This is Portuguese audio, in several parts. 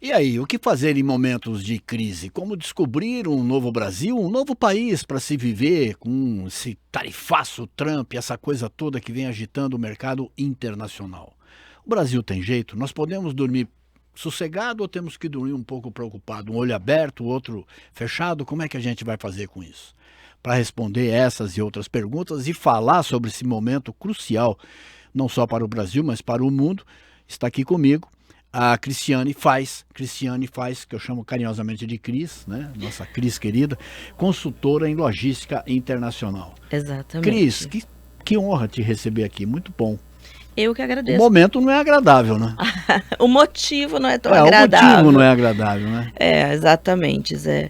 E aí, o que fazer em momentos de crise? Como descobrir um novo Brasil, um novo país para se viver com esse tarifaço Trump, essa coisa toda que vem agitando o mercado internacional? O Brasil tem jeito? Nós podemos dormir sossegado ou temos que dormir um pouco preocupado? Um olho aberto, o outro fechado? Como é que a gente vai fazer com isso? Para responder essas e outras perguntas e falar sobre esse momento crucial, não só para o Brasil, mas para o mundo, está aqui comigo a Cristiane Fais, que eu chamo carinhosamente de Cris, né? Nossa Cris querida, consultora em logística internacional. Exatamente. Cris, que honra te receber aqui, muito bom. Eu que O agradeço. momento não é agradável, né? O motivo não é tão agradável. O motivo não é agradável, né? Exatamente, Zé.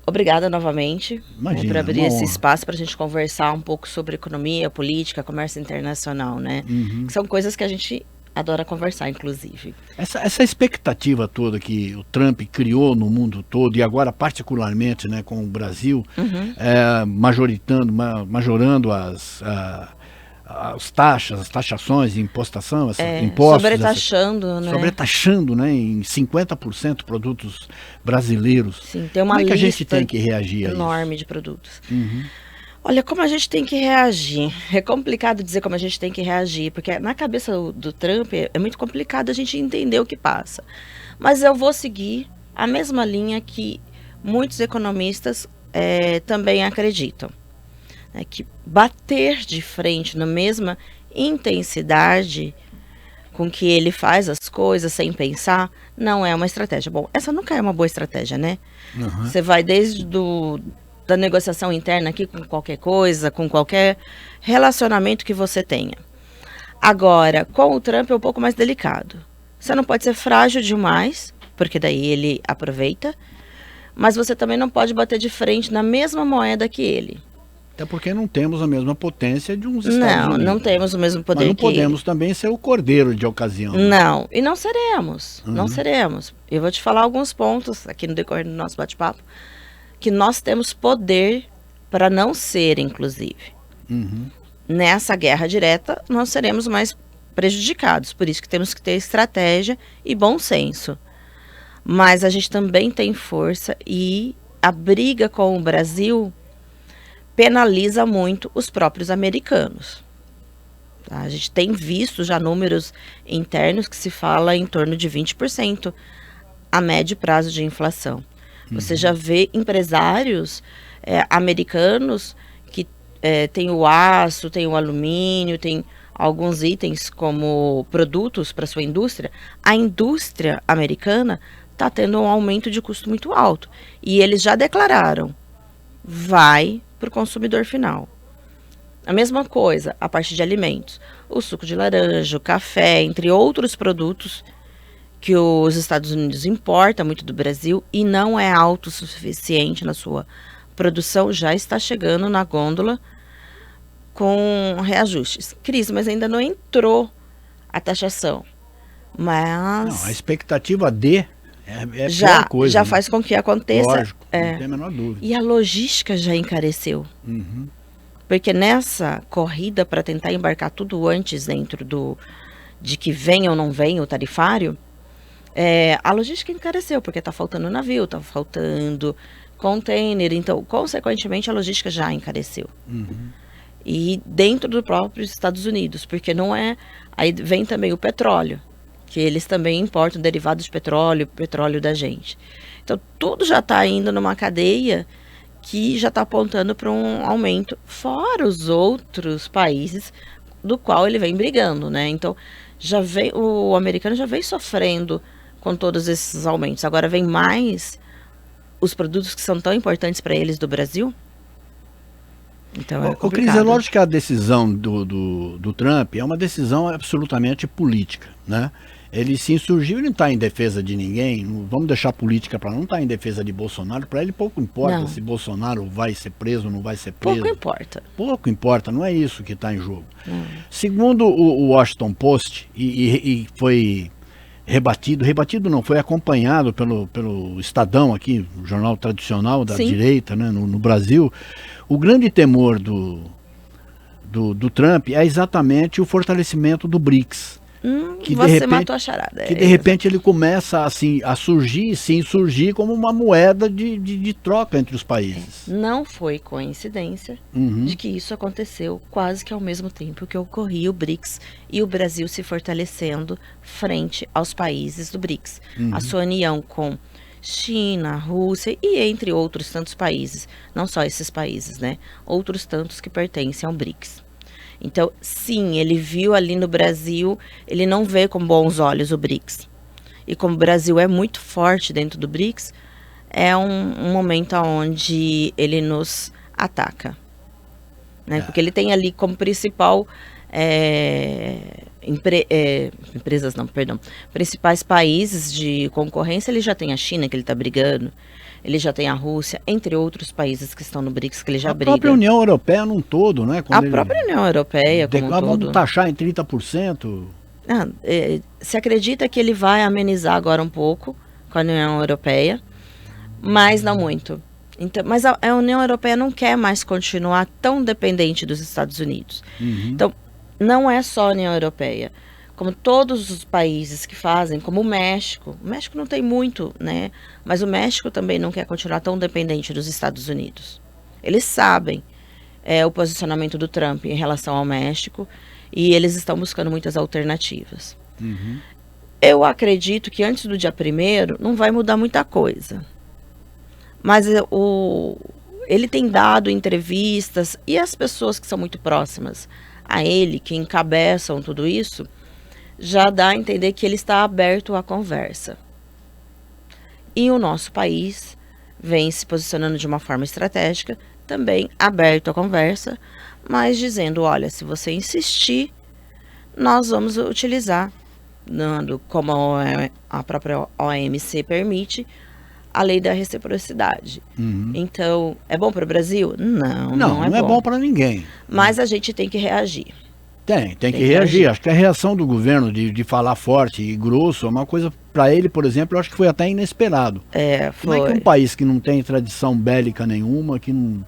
Obrigada novamente Imagina, por abrir uma esse honra. espaço para a gente conversar um pouco sobre economia, política, comércio internacional, né? Que são coisas que a gente adora conversar, inclusive. Essa expectativa toda que o Trump criou no mundo todo, e agora particularmente, né, com o Brasil, majorando as taxas, as taxações, impostação, impostos. Sobretaxando, né? Sobretaxando, né, em 50% produtos brasileiros. Sim, tem uma Como é que a gente lista tem que reagir a isso? enorme de produtos. Olha, como a gente tem que reagir? É complicado dizer como a gente tem que reagir, porque na cabeça do Trump é muito complicado a gente entender o que passa. Mas eu vou seguir a mesma linha que muitos economistas também acreditam. Né, que bater de frente na mesma intensidade com que ele faz as coisas sem pensar, não é uma estratégia. Bom, essa nunca é uma boa estratégia, né? Você vai desde da negociação interna aqui com qualquer coisa, com qualquer relacionamento que você tenha. Agora, com o Trump é um pouco mais delicado. Você não pode ser frágil demais, porque daí ele aproveita, mas você também não pode bater de frente na mesma moeda que ele. Até porque não temos a mesma potência de uns Estados Unidos. Não temos o mesmo poder Mas não que ele. podemos também ser o cordeiro de ocasião. Né? Não, e não seremos, não seremos. Eu vou te falar alguns pontos aqui no decorrer do nosso bate-papo, que nós temos poder para não ser, inclusive. Nessa guerra direta, nós seremos mais prejudicados. Por isso que temos que ter estratégia e bom senso. Mas a gente também tem força e a briga com o Brasil penaliza muito os próprios americanos. Tá? A gente tem visto já números internos que se fala em torno de 20% a médio prazo de inflação. Você já vê empresários americanos que tem o aço, tem o alumínio, tem alguns itens como produtos para sua indústria. A indústria americana está tendo um aumento de custo muito alto. E eles já declararam, vai para o consumidor final. A mesma coisa, a parte de alimentos. O suco de laranja, o café, entre outros produtos que os Estados Unidos importam muito do Brasil e não é autossuficiente na sua produção, já está chegando na gôndola com reajustes. Cris, mas ainda não entrou a taxação. Mas não, a expectativa é a pior coisa, já né? faz com que aconteça. Lógico, não tem a menor dúvida. E a logística já encareceu. Porque nessa corrida para tentar embarcar tudo antes dentro de que venha ou não venha o tarifário, a logística encareceu, porque está faltando navio, está faltando container, então, consequentemente, a logística já encareceu. E dentro do próprio Estados Unidos, porque não é... Aí vem também o petróleo, que eles também importam derivados de petróleo da gente. Então, tudo já está indo numa cadeia que já está apontando para um aumento, fora os outros países do qual ele vem brigando, né? Então, o americano já vem sofrendo com todos esses aumentos. Agora vem mais os produtos que são tão importantes para eles do Brasil. Então é complicado. Cris, é lógico que a decisão do Trump é uma decisão absolutamente política, né? Ele se insurgiu e não está em defesa de ninguém. Vamos deixar a política para não estar em defesa de Bolsonaro. Para ele pouco importa se Bolsonaro vai ser preso ou não vai ser preso. Pouco importa. Pouco importa, não é isso que está em jogo. Segundo o Washington Post, e foi rebatido não, foi acompanhado pelo Estadão aqui, o jornal tradicional da direita, né, no Brasil, o grande temor do do Trump é exatamente o fortalecimento do BRICS. Que você de repente, matou a charada. Que de repente ele começa assim, a surgir, se insurgir como uma moeda de troca entre os países. Não foi coincidência de que isso aconteceu quase que ao mesmo tempo que ocorria o BRICS e o Brasil se fortalecendo frente aos países do BRICS. A sua união com China, Rússia e entre outros tantos países, não só esses países, né? Outros tantos que pertencem ao BRICS. Então, sim, ele viu ali no Brasil, ele não vê com bons olhos o BRICS. E como o Brasil é muito forte dentro do BRICS, é um momento onde ele nos ataca. Né? Porque ele tem ali como principal principais países de concorrência, ele já tem a China, que ele está brigando. Ele já tem a Rússia, entre outros países que estão no BRICS, que ele já briga. A própria União Europeia num todo, né? A própria União Europeia como um todo. Vamos taxar em 30%. Se acredita que ele vai amenizar agora um pouco com a União Europeia, mas não muito. Então, mas a União Europeia não quer mais continuar tão dependente dos Estados Unidos. Então, não é só a União Europeia. Como todos os países que fazem, como o México não tem muito, né? Mas o México também não quer continuar tão dependente dos Estados Unidos. Eles sabem o posicionamento do Trump em relação ao México e eles estão buscando muitas alternativas. Eu acredito que antes do dia 1º não vai mudar muita coisa. Mas ele tem dado entrevistas e as pessoas que são muito próximas a ele, que encabeçam tudo isso, já dá a entender que ele está aberto à conversa. E o nosso país vem se posicionando de uma forma estratégica, também aberto à conversa, mas dizendo, olha, se você insistir, nós vamos utilizar, como a própria OMC permite, a lei da reciprocidade. Então, é bom para o Brasil? Não é bom para ninguém. Mas a gente tem que reagir. Tem que reagir. Acho que a reação do governo de falar forte e grosso é uma coisa, para ele, por exemplo, eu acho que foi até inesperado. Foi. Como é que um país que não tem tradição bélica nenhuma, que não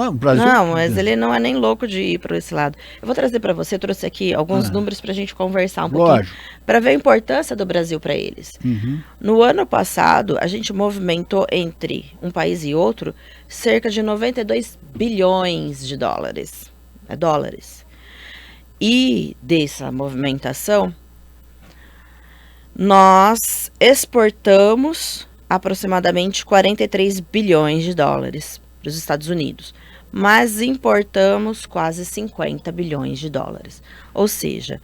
é um Brasil... Não, mas ele não é nem louco de ir para esse lado. Eu vou trazer para você, trouxe aqui alguns números para a gente conversar um pouquinho, para ver a importância do Brasil para eles. No ano passado, a gente movimentou entre um país e outro cerca de 92 bilhões de dólares. E dessa movimentação, nós exportamos aproximadamente 43 bilhões de dólares para os Estados Unidos, mas importamos quase 50 bilhões de dólares. Ou seja,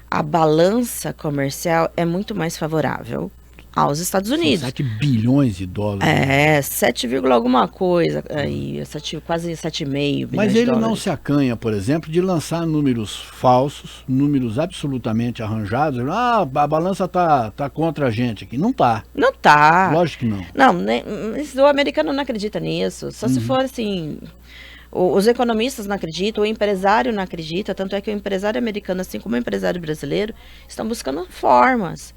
a balança comercial é muito mais favorável aos Estados Unidos. 7 bilhões de dólares. 7, alguma coisa, aí, quase 7,5 bilhões de dólares. Mas ele não se acanha, por exemplo, de lançar números falsos, números absolutamente arranjados. A balança tá contra a gente aqui. Não tá. Não tá. Lógico que não. Não, o americano não acredita nisso. Só se for assim... Os economistas não acreditam, o empresário não acredita, tanto é que o empresário americano, assim como o empresário brasileiro, estão buscando formas.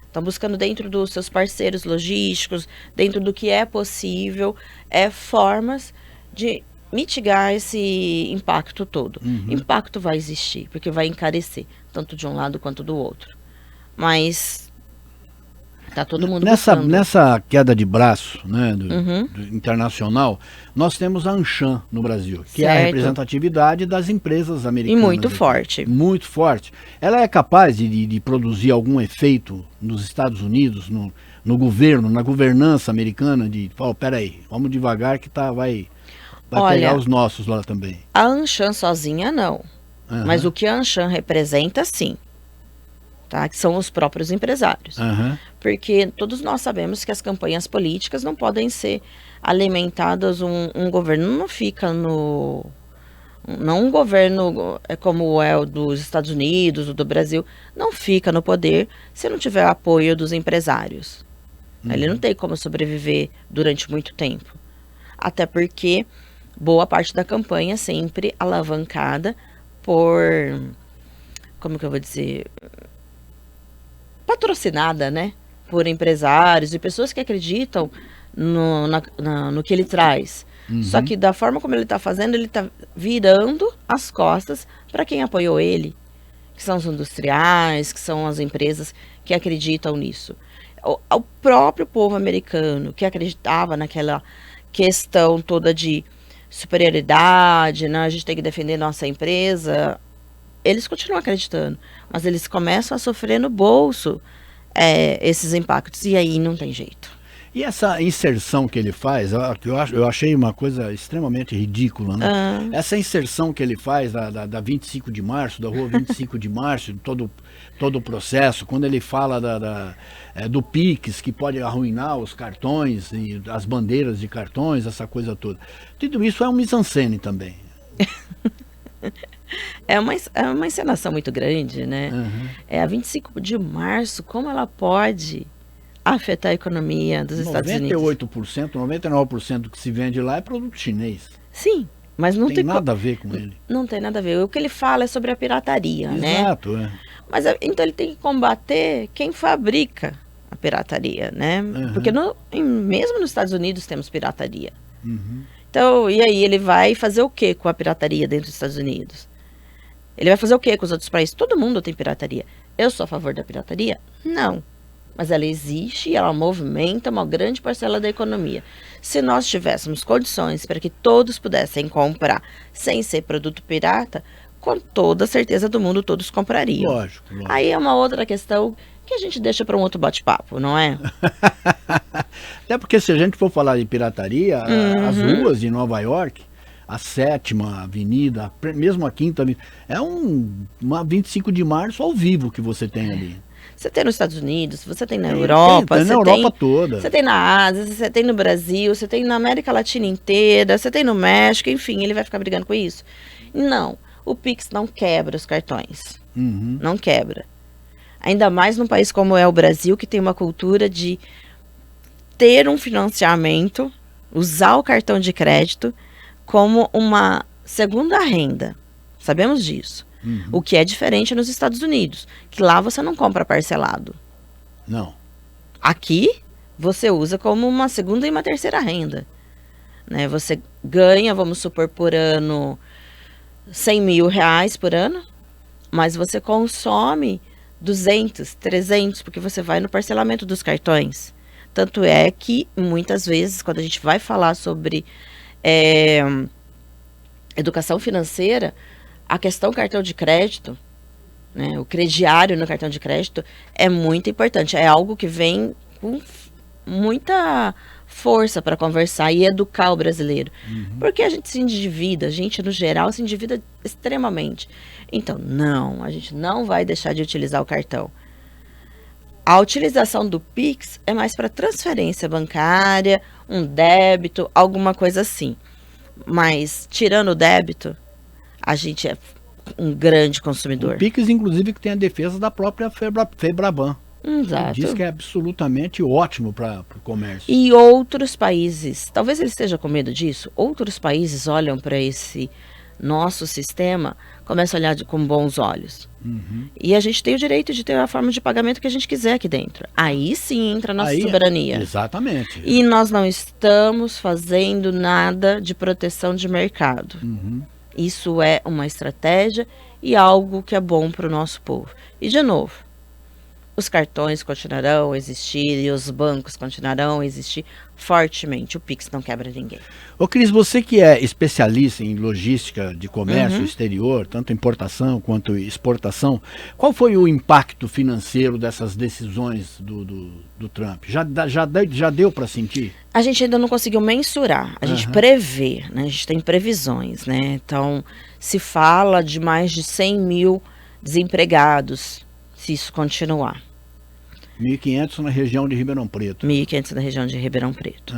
Estão buscando dentro dos seus parceiros logísticos, dentro do que é possível, formas de mitigar esse impacto todo. Impacto vai existir, porque vai encarecer, tanto de um lado quanto do outro. Mas tá todo mundo buscando. Nessa queda de braço, né, do internacional, nós temos a Anshan no Brasil, que é a representatividade das empresas americanas. E muito forte. Muito forte. Ela é capaz de produzir algum efeito nos Estados Unidos, no governo, na governança americana, de falar, peraí, vamos devagar que vai pegar os nossos lá também. A Anshan sozinha não, mas o que a Anshan representa, sim. Tá? Que são os próprios empresários. Porque todos nós sabemos que as campanhas políticas não podem ser alimentadas, um governo não fica no... Não um governo como é o dos Estados Unidos, o do Brasil, não fica no poder se não tiver apoio dos empresários. Ele não tem como sobreviver durante muito tempo. Até porque boa parte da campanha é sempre alavancada por... Como que eu vou dizer... patrocinada, né, por empresários e pessoas que acreditam no que ele traz. Só que da forma como ele está fazendo, ele está virando as costas para quem apoiou ele, que são os industriais, que são as empresas que acreditam nisso. O próprio povo americano, que acreditava naquela questão toda de superioridade, né? A gente tem que defender nossa empresa, eles continuam acreditando, mas eles começam a sofrer no bolso esses impactos, e aí não tem jeito. E essa inserção que ele faz, eu achei uma coisa extremamente ridícula, né? Essa inserção que ele faz da 25 de março, da rua 25 de março, todo o processo, quando ele fala do Pix, que pode arruinar os cartões, e as bandeiras de cartões, essa coisa toda. Tudo isso é um mise-en-scène também. É uma encenação muito grande, né? A 25 de março, como ela pode afetar a economia dos Estados Unidos? 98%, 99% do que se vende lá é produto chinês. Sim, mas não tem nada a ver com ele. Não tem nada a ver. O que ele fala é sobre a pirataria, né? Exato, Mas então ele tem que combater quem fabrica a pirataria, né? Porque mesmo nos Estados Unidos temos pirataria. Então, e aí ele vai fazer o que com a pirataria dentro dos Estados Unidos? Ele vai fazer o que com os outros países? Todo mundo tem pirataria. Eu sou a favor da pirataria? Não. Mas ela existe e ela movimenta uma grande parcela da economia. Se nós tivéssemos condições para que todos pudessem comprar sem ser produto pirata, com toda a certeza do mundo todos comprariam. Lógico. Aí é uma outra questão que a gente deixa para um outro bate-papo, não é? Até porque se a gente for falar de pirataria, as ruas de Nova York, a 7ª Avenida, mesmo a 5ª Avenida, é uma 25 de março ao vivo que você tem ali. Você tem nos Estados Unidos, você tem na Europa, tem na Europa toda. Você tem na Ásia, você tem no Brasil, você tem na América Latina inteira, você tem no México, enfim, ele vai ficar brigando com isso? Não, o Pix não quebra os cartões, não quebra. Ainda mais num país como é o Brasil, que tem uma cultura de ter um financiamento, usar o cartão de crédito como uma segunda renda. Sabemos disso. O que é diferente nos Estados Unidos, que lá você não compra parcelado. Não. Aqui, você usa como uma segunda e uma terceira renda. Né? Você ganha, vamos supor, por ano, 100 mil reais por ano, mas você consome 200, 300, porque você vai no parcelamento dos cartões. Tanto é que, muitas vezes, quando a gente vai falar sobre educação financeira, a questão cartão de crédito, né, o crediário no cartão de crédito é muito importante. É algo que vem com muita força para conversar e educar o brasileiro. Porque a gente se endivida, a gente no geral se endivida extremamente. Então, não, a gente não vai deixar de utilizar o cartão. A utilização do Pix é mais para transferência bancária, um débito, alguma coisa assim. Mas, tirando o débito, a gente é um grande consumidor. O Pix, inclusive, que tem a defesa da própria Febraban. Exato. Diz que é absolutamente ótimo para o comércio. E outros países, talvez ele esteja com medo disso, outros países olham para esse nosso sistema, começam a olhar com bons olhos. E a gente tem o direito de ter a forma de pagamento que a gente quiser aqui dentro. Aí sim entra a nossa soberania. Exatamente. E nós não estamos fazendo nada de proteção de mercado. Isso é uma estratégia e algo que é bom para o nosso povo. E, de novo, os cartões continuarão a existir e os bancos continuarão a existir fortemente. O Pix não quebra ninguém. Ô Cris, você que é especialista em logística de comércio exterior, tanto importação quanto exportação, qual foi o impacto financeiro dessas decisões do Trump? Já deu para sentir? A gente ainda não conseguiu mensurar, a gente prevê, né? A gente tem previsões, né? Então, se fala de mais de 100 mil desempregados, se isso continuar. 1.500 na região de Ribeirão Preto. 1.500 na região de Ribeirão Preto.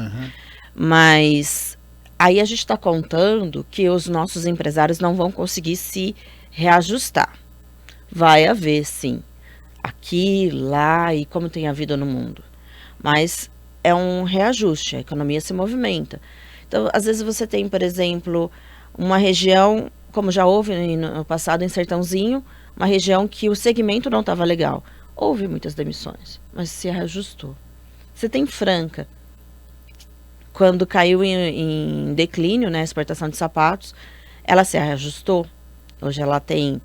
Mas aí a gente está contando que os nossos empresários não vão conseguir se reajustar. Vai haver, sim, aqui, lá e como tem havido no mundo. Mas é um reajuste, a economia se movimenta. Então, às vezes você tem, por exemplo, uma região, como já houve no passado em Sertãozinho, uma região que o segmento não estava legal. Houve muitas demissões, mas se reajustou. Você tem Franca, quando caiu em declínio, né, a exportação de sapatos, ela se reajustou. Hoje ela tem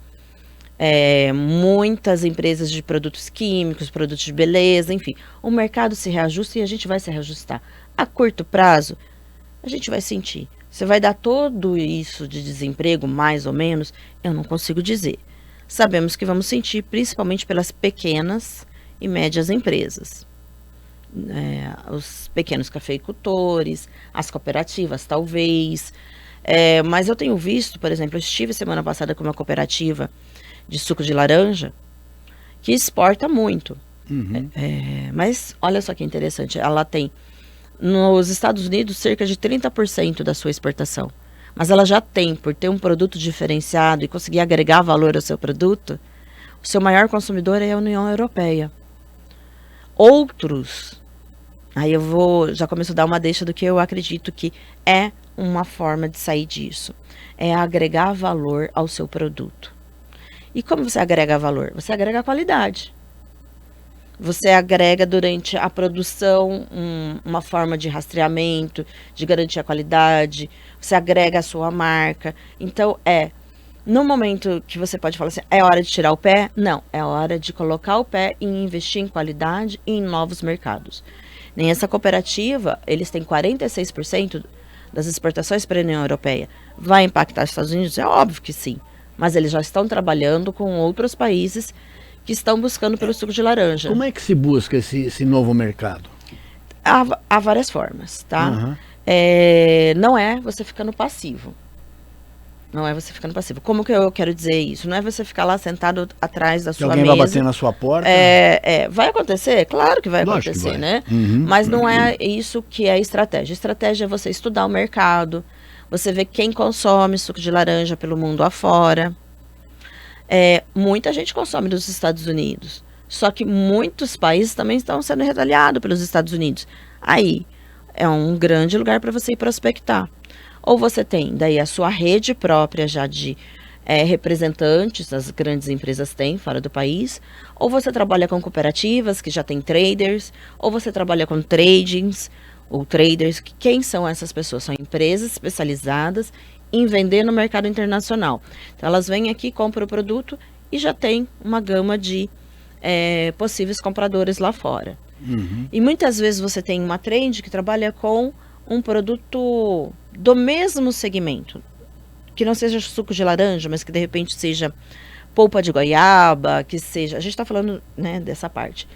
muitas empresas de produtos químicos, produtos de beleza, enfim. O mercado se reajusta e a gente vai se reajustar. A curto prazo, a gente vai sentir. Você vai dar tudo isso de desemprego, mais ou menos? Eu não consigo dizer. Sabemos que vamos sentir, principalmente pelas pequenas e médias empresas. Os pequenos cafeicultores, as cooperativas, talvez. Mas eu tenho visto, por exemplo, eu estive semana passada com uma cooperativa de suco de laranja que exporta muito. Uhum. Mas olha só que interessante, ela tem nos Estados Unidos cerca de 30% da sua exportação. Mas ela já tem, por ter um produto diferenciado e conseguir agregar valor ao seu produto, o seu maior consumidor é a União Europeia. Outros, aí já começo a dar uma deixa do que eu acredito que é uma forma de sair disso. É agregar valor ao seu produto. E como você agrega valor? Você agrega qualidade. Você agrega durante a produção uma forma de rastreamento, de garantir a qualidade. Você agrega a sua marca. Então, no momento que você pode falar assim, é hora de tirar o pé? Não, é hora de colocar o pé e investir em qualidade e em novos mercados. Nem essa cooperativa, eles têm 46% das exportações para a União Europeia. Vai impactar os Estados Unidos? É óbvio que sim. Mas eles já estão trabalhando com outros países que estão buscando pelo suco de laranja. Como é que se busca esse novo mercado? Há várias formas, tá? Uhum. Não é você ficando passivo. Não é você ficando passivo. Como que eu quero dizer isso? Não é você ficar lá sentado atrás da sua mesa. Alguém vai bater na sua porta? Vai acontecer? Claro que vai Lógico acontecer, que vai. né? Uhum. Mas não é isso que é estratégia. Estratégia é você estudar o mercado, você ver quem consome suco de laranja pelo mundo afora. Muita gente consome dos Estados Unidos. Só que muitos países também estão sendo retaliados pelos Estados Unidos. Aí, é um grande lugar para você ir prospectar. Ou você tem daí a sua rede própria já de representantes, as grandes empresas têm fora do país, ou você trabalha com cooperativas que já tem traders, ou você trabalha com tradings, ou traders. Quem são essas pessoas? São empresas especializadas em vender no mercado internacional. Então elas vêm aqui, compram o produto e já tem uma gama de possíveis compradores lá fora. Uhum. E muitas vezes você tem uma trade que trabalha com um produto do mesmo segmento, que não seja suco de laranja, mas que de repente seja polpa de goiaba, que seja, a gente está falando, né, dessa parte,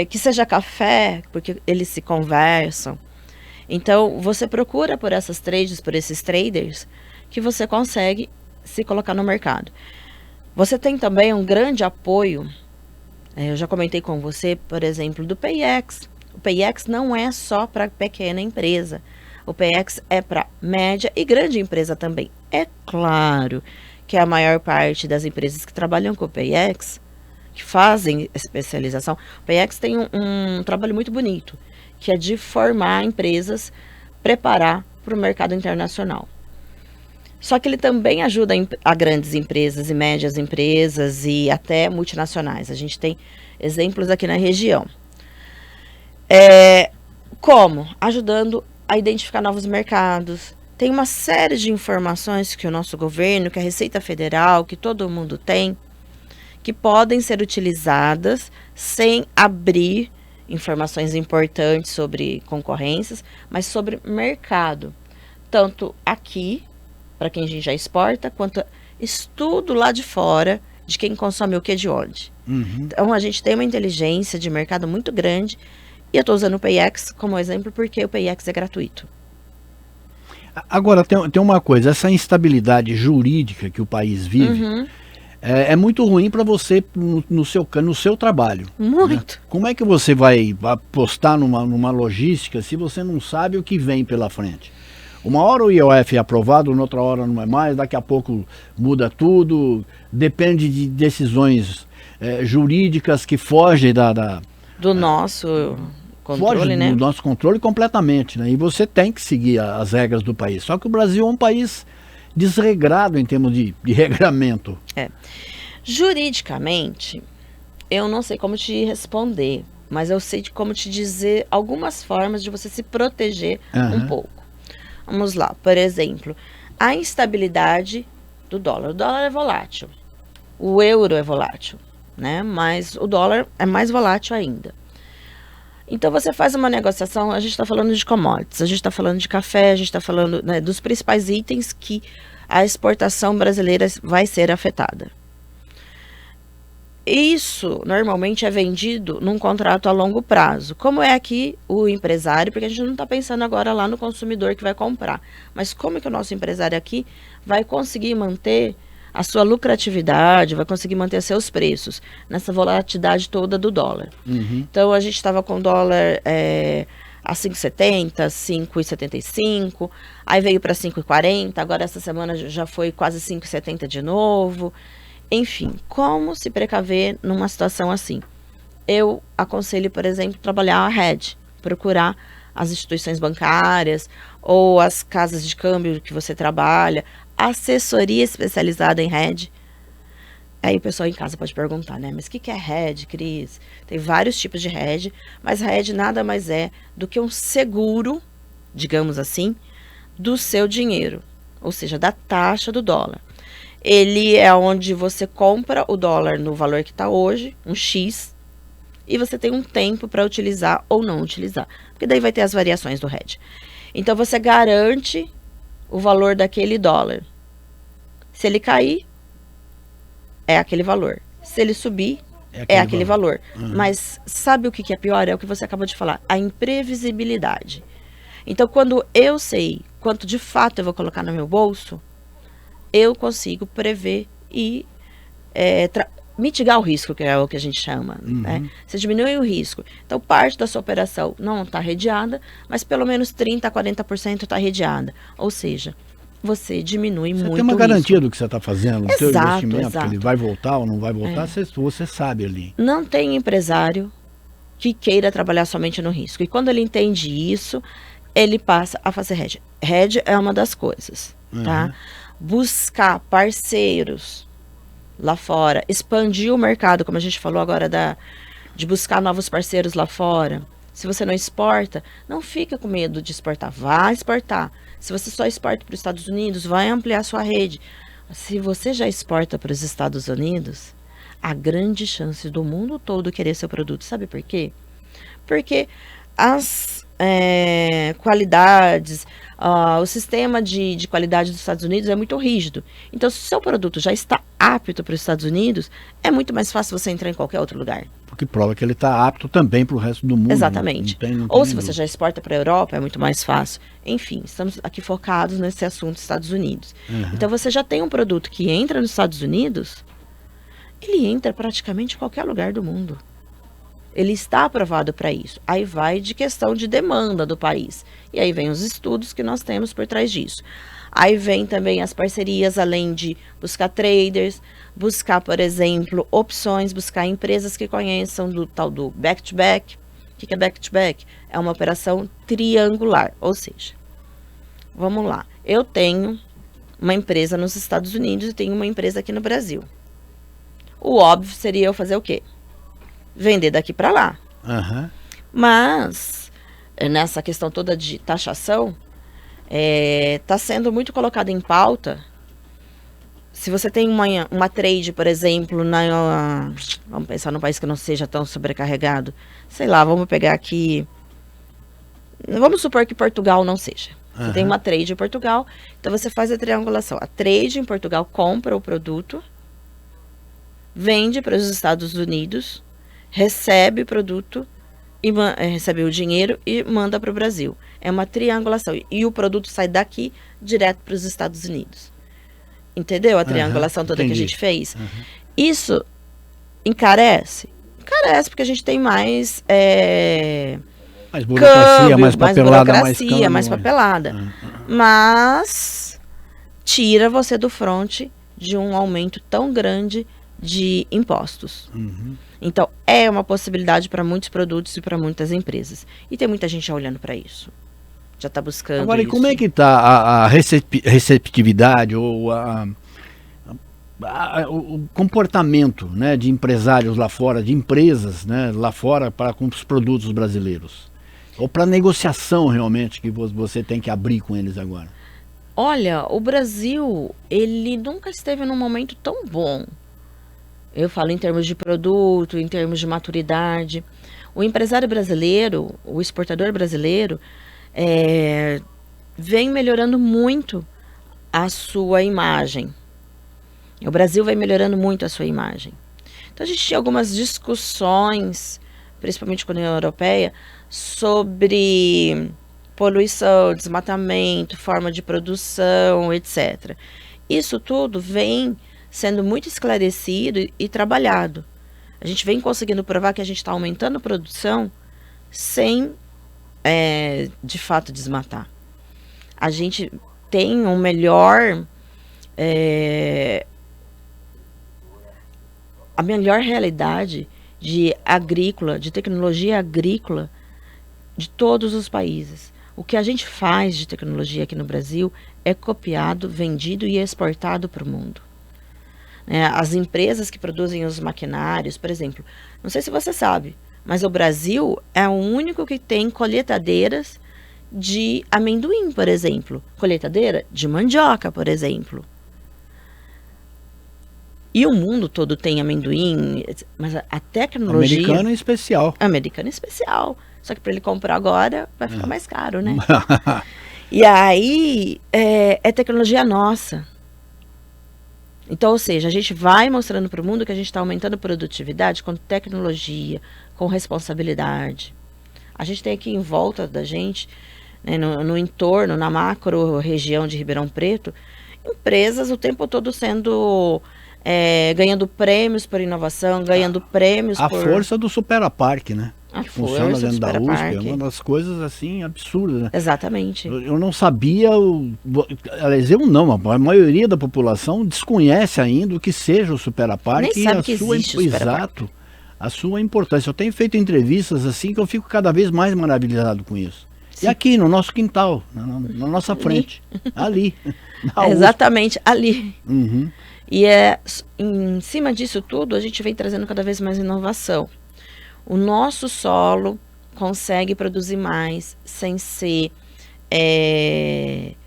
que seja café, porque eles se conversam. Então você procura por essas trades, por esses traders, que você consegue se colocar no mercado. Você tem também um grande apoio, eu já comentei com você, por exemplo, do PayEx. O PayEx não é só para pequena empresa. O PayEx é para média e grande empresa também. É claro que a maior parte das empresas que trabalham com o PayEx, que fazem especialização, o PayEx tem um trabalho muito bonito, que é de formar empresas, preparar para o mercado internacional. Só que ele também ajuda a grandes empresas e médias empresas e até multinacionais. A gente tem exemplos aqui na região. Como? Ajudando a identificar novos mercados. Tem uma série de informações que o nosso governo, que a Receita Federal, que todo mundo tem, que podem ser utilizadas sem abrir informações importantes sobre concorrências, mas sobre mercado. Tanto aqui, para quem a gente já exporta, quanto estudo lá de fora, de quem consome o que de onde. Uhum. Então, a gente tem uma inteligência de mercado muito grande. E eu estou usando o PayEx como exemplo porque o PayEx é gratuito. Agora, tem uma coisa, essa instabilidade jurídica que o país vive é muito ruim para você no seu trabalho. Muito. Né? Como é que você vai apostar numa logística se você não sabe o que vem pela frente? Uma hora o IOF é aprovado, noutra hora não é mais, daqui a pouco muda tudo, depende de decisões jurídicas que fogem do nosso controle, foge né? do nosso controle completamente, né? E você tem que seguir as regras do país. Só que o Brasil é um país desregrado em termos de regramento. Juridicamente, eu não sei como te responder, mas eu sei de como te dizer algumas formas de você se proteger um pouco. Vamos lá, por exemplo, a instabilidade do dólar. O dólar é volátil, o euro é volátil, né? Mas o dólar é mais volátil ainda. Então você faz uma negociação, a gente está falando de commodities, a gente está falando de café, a gente está falando, né, dos principais itens que a exportação brasileira vai ser afetada. Isso normalmente é vendido num contrato a longo prazo. Como é aqui o empresário, porque a gente não está pensando agora lá no consumidor que vai comprar, mas como é que o nosso empresário aqui vai conseguir manter a sua lucratividade, vai conseguir manter seus preços nessa volatilidade toda do dólar. Então a gente estava com o dólar a 5,70, 5,75, aí veio para 5,40, agora essa semana já foi quase 5,70 de novo. Enfim, como se precaver numa situação assim? Eu aconselho, por exemplo, trabalhar a hedge, procurar as instituições bancárias ou as casas de câmbio que você trabalha, assessoria especializada em hedge. Aí o pessoal em casa pode perguntar, né? Mas o que é hedge, Cris? Tem vários tipos de hedge, mas hedge nada mais é do que um seguro, digamos assim, do seu dinheiro, ou seja, da taxa do dólar. Ele é onde você compra o dólar no valor que está hoje, um X, e você tem um tempo para utilizar ou não utilizar. Porque daí vai ter as variações do hedge. Então você garante o valor daquele dólar. Se ele cair, é aquele valor. Se ele subir, é aquele valor. Mas sabe o que é pior? É o que você acabou de falar, a imprevisibilidade. Então quando eu sei quanto de fato eu vou colocar no meu bolso, eu consigo prever e mitigar o risco, que é o que a gente chama. Né? Você diminui o risco. Então, parte da sua operação não está redeada, mas pelo menos 30% a 40% está redeada. Ou seja, você diminui muito o risco. Você tem uma garantia do que você está fazendo, do seu investimento, exato. que ele vai voltar ou não vai voltar, você sabe ali. Não tem empresário que queira trabalhar somente no risco. E quando ele entende isso, ele passa a fazer hedge. Hedge é uma das coisas, tá? Buscar parceiros lá fora, expandir o mercado, como a gente falou agora de buscar novos parceiros lá fora. Se você não exporta, não fica com medo de exportar, vai exportar. Se você só exporta para os Estados Unidos, vai ampliar sua rede. Se você já exporta para os Estados Unidos, há grande chance do mundo todo querer seu produto. Sabe por quê? Porque as qualidades, o sistema de qualidade dos Estados Unidos é muito rígido. Então, se o seu produto já está apto para os Estados Unidos, é muito mais fácil você entrar em qualquer outro lugar. Porque prova que ele está apto também para o resto do mundo. Exatamente. Não tem ou se você já exporta para a Europa, é muito mais fácil. Enfim, estamos aqui focados nesse assunto dos Estados Unidos. Então, você já tem um produto que entra nos Estados Unidos, ele entra praticamente em qualquer lugar do mundo. Ele está aprovado para isso. Aí vai de questão de demanda do país. E aí vem os estudos que nós temos por trás disso. Aí vem também as parcerias, além de buscar traders, buscar, por exemplo, opções, buscar empresas que conheçam do tal do back-to-back. O que é back-to-back? É uma operação triangular. Ou seja, vamos lá. Eu tenho uma empresa nos Estados Unidos e tenho uma empresa aqui no Brasil. O óbvio seria eu fazer o quê? Vender daqui para lá. Mas, nessa questão toda de taxação, está sendo muito colocada em pauta. Se você tem uma trade, por exemplo, vamos pensar num país que não seja tão sobrecarregado. Sei lá, vamos pegar aqui... Vamos supor que Portugal não seja. Você tem uma trade em Portugal, então você faz a triangulação. A trade em Portugal compra o produto, vende para os Estados Unidos, recebe o produto, recebe o dinheiro e manda para o Brasil. É uma triangulação. E o produto sai daqui direto para os Estados Unidos. Entendeu a triangulação toda que a gente fez? Isso encarece? Encarece porque a gente tem mais... mais burocracia, câmbio, mais papelada. Mais papelada. Mas tira você do fronte de um aumento tão grande de impostos. Então, é uma possibilidade para muitos produtos e para muitas empresas. E tem muita gente já olhando para isso. Já está buscando Agora, isso. e como é que está a receptividade ou o comportamento, né, de empresários lá fora, de empresas, né, lá fora com os produtos brasileiros? Ou para negociação realmente que você tem que abrir com eles agora? Olha, o Brasil, ele nunca esteve num momento tão bom. Eu falo em termos de produto, em termos de maturidade. O empresário brasileiro, o exportador brasileiro, vem melhorando muito a sua imagem. O Brasil vem melhorando muito a sua imagem. Então a gente tinha algumas discussões, principalmente com a União Europeia, sobre poluição, desmatamento, forma de produção, etc. Isso tudo vem sendo muito esclarecido e trabalhado. A gente vem conseguindo provar que a gente está aumentando a produção sem, de fato, desmatar. A gente tem um melhor... a melhor realidade de agrícola, de tecnologia agrícola de todos os países. O que a gente faz de tecnologia aqui no Brasil é copiado, vendido e exportado para o mundo. As empresas que produzem os maquinários, por exemplo, não sei se você sabe, mas o Brasil é o único que tem colheitadeiras de amendoim, por exemplo. Colheitadeira de mandioca, por exemplo. E o mundo todo tem amendoim, mas a tecnologia... Americano em especial. Americano em especial. Só que para ele comprar agora vai ficar mais caro, né? E aí é tecnologia nossa. Então, ou seja, a gente vai mostrando para o mundo que a gente está aumentando a produtividade com tecnologia, com responsabilidade. A gente tem aqui em volta da gente, né, no entorno, na macro região de Ribeirão Preto, empresas o tempo todo sendo... ganhando prêmios por inovação, ganhando prêmios por... A força do Superaparque, né? A que funciona dentro da USP, é uma das coisas assim absurdas, né? Exatamente. Eu não sabia, aliás, eu não, a maioria da população desconhece ainda o que seja o Superaparque e a sua, exato, a sua importância. Eu tenho feito entrevistas assim que eu fico cada vez mais maravilhado com isso. Sim. E aqui no nosso quintal, na nossa frente, ali. Exatamente, ali. Uhum. E em cima disso tudo, a gente vem trazendo cada vez mais inovação. O nosso solo consegue produzir mais sem ser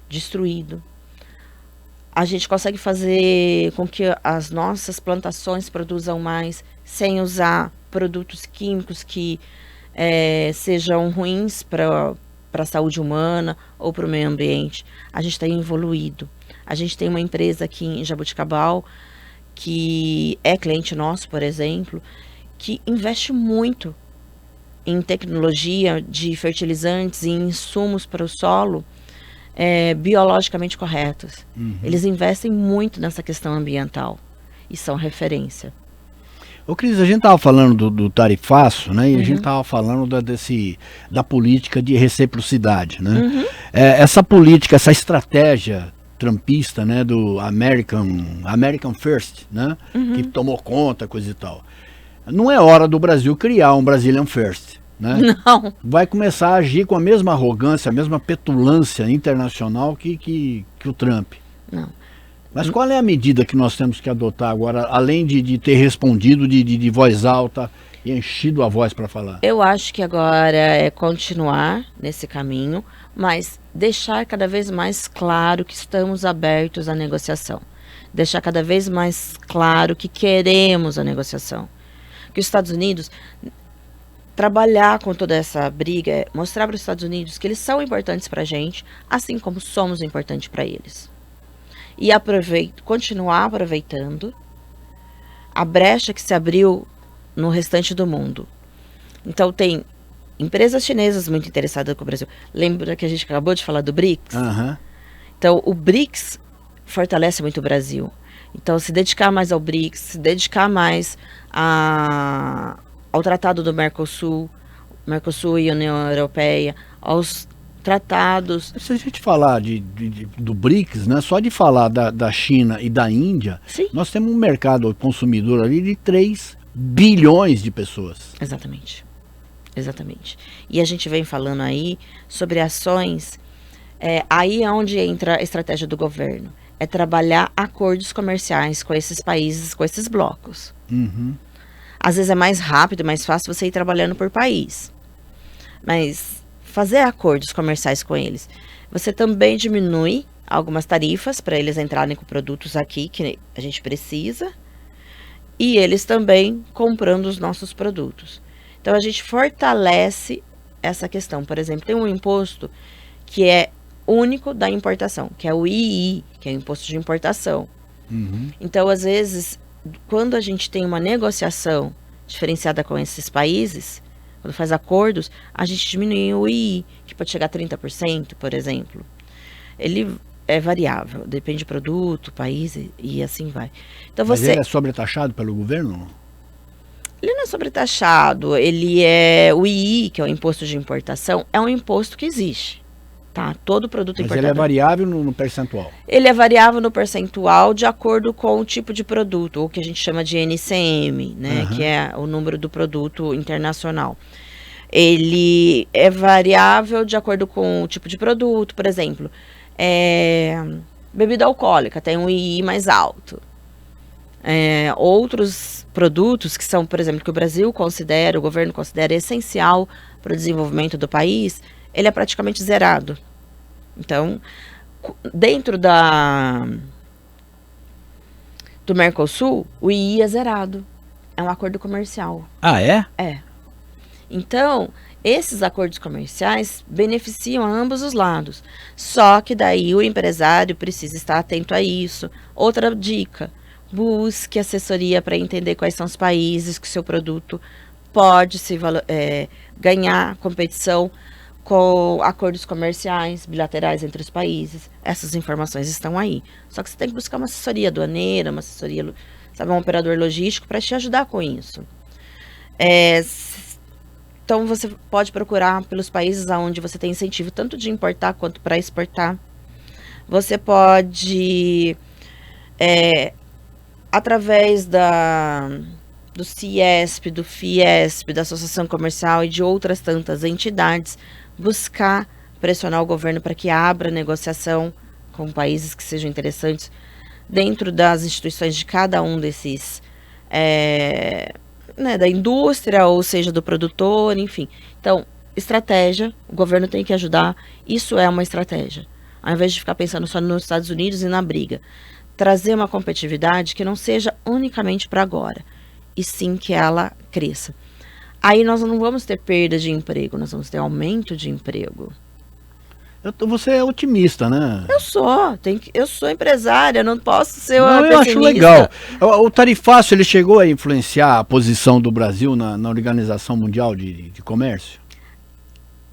destruído. A gente consegue fazer com que as nossas plantações produzam mais sem usar produtos químicos que sejam ruins para a saúde humana ou para o meio ambiente. A gente tem evoluído. A gente tem uma empresa aqui em Jaboticabal, que é cliente nosso, por exemplo, que investe muito em tecnologia de fertilizantes e insumos para o solo biologicamente corretos. Uhum. Eles investem muito nessa questão ambiental e são referência. Ô Cris, a gente estava falando do tarifaço, né? E Uhum. a gente estava falando da política de reciprocidade, né? Uhum. Essa política, essa estratégia trumpista, né, do American First, né, Uhum. que tomou conta, coisa e tal. Não é hora do Brasil criar um Brazilian First, né? Não. Vai começar a agir com a mesma arrogância, a mesma petulância internacional que o Trump. Não. Mas qual é a medida que nós temos que adotar agora, além de ter respondido de voz alta e enchido a voz para falar? Eu acho que agora é continuar nesse caminho, mas deixar cada vez mais claro que estamos abertos à negociação. Deixar cada vez mais claro que queremos a negociação. Que os Estados Unidos, trabalhar com toda essa briga, mostrar para os Estados Unidos que eles são importantes para a gente, assim como somos importantes para eles. E continuar aproveitando a brecha que se abriu no restante do mundo. Então tem empresas chinesas muito interessadas com o Brasil. Lembra que a gente acabou de falar do BRICS? Uhum. Então o BRICS fortalece muito o Brasil. Então se dedicar mais ao BRICS, se dedicar mais ao Tratado do Mercosul e União Europeia, aos tratados. Se a gente falar do BRICS, né, só de falar da China e da Índia, Sim. Nós temos um mercado consumidor ali de 3 bilhões de pessoas. Exatamente. Exatamente. E a gente vem falando aí sobre ações, aí é onde entra a estratégia do governo. é trabalhar acordos comerciais com esses países, com esses blocos. Às vezes é mais rápido, mais fácil você ir trabalhando por país. Mas fazer acordos comerciais com eles, você também diminui algumas tarifas para eles entrarem com produtos aqui que a gente precisa. E eles também comprando os nossos produtos. Então, a gente fortalece essa questão. Por exemplo, tem um imposto que é único da importação, que é o II, que é o imposto de importação. Então, às vezes, quando a gente tem uma negociação diferenciada com esses países, quando faz acordos, a gente diminui o II, que pode chegar a 30%, por exemplo. Ele é variável, depende do produto, país e assim vai. Então, Mas ele é sobretaxado pelo governo? Ele não é sobretaxado, ele é o II, que é o imposto de importação, é um imposto que existe, tá? Todo produto importado. Mas ele é variável no percentual? Ele é variável no percentual de acordo com o tipo de produto, ou que a gente chama de NCM, né? Que é o número do produto internacional. Ele é variável de acordo com o tipo de produto, por exemplo, bebida alcoólica tem um II mais alto. Outros produtos que são, por exemplo, que o Brasil considera, o governo considera essencial para o desenvolvimento do país, ele é praticamente zerado. Então, dentro do Mercosul, o II é zerado. É um acordo comercial. Ah, é? É. Então, esses acordos comerciais beneficiam a ambos os lados. Só que daí o empresário precisa estar atento a isso. Outra dica: busque assessoria para entender quais são os países que o seu produto pode ganhar competição com acordos comerciais bilaterais entre os países. Essas informações estão aí. Só que você tem que buscar uma assessoria aduaneira, uma assessoria, sabe, um operador logístico para te ajudar com isso. Então, você pode procurar pelos países onde você tem incentivo tanto de importar quanto para exportar. Você pode, através do CIESP, do FIESP, da Associação Comercial e de outras tantas entidades, buscar pressionar o governo para que abra negociação com países que sejam interessantes dentro das instituições de cada um desses, da indústria, ou seja, do produtor, enfim. Então, estratégia, o governo tem que ajudar, isso é uma estratégia. Ao invés de ficar pensando só nos Estados Unidos e na briga, trazer uma competitividade que não seja unicamente para agora, e sim que ela cresça. Aí nós não vamos ter perda de emprego, nós vamos ter aumento de emprego. Você é otimista, né? Eu sou empresária, não posso ser uma pessimista. Eu acho legal. O tarifaço, ele chegou a influenciar a posição do Brasil na Organização Mundial de Comércio?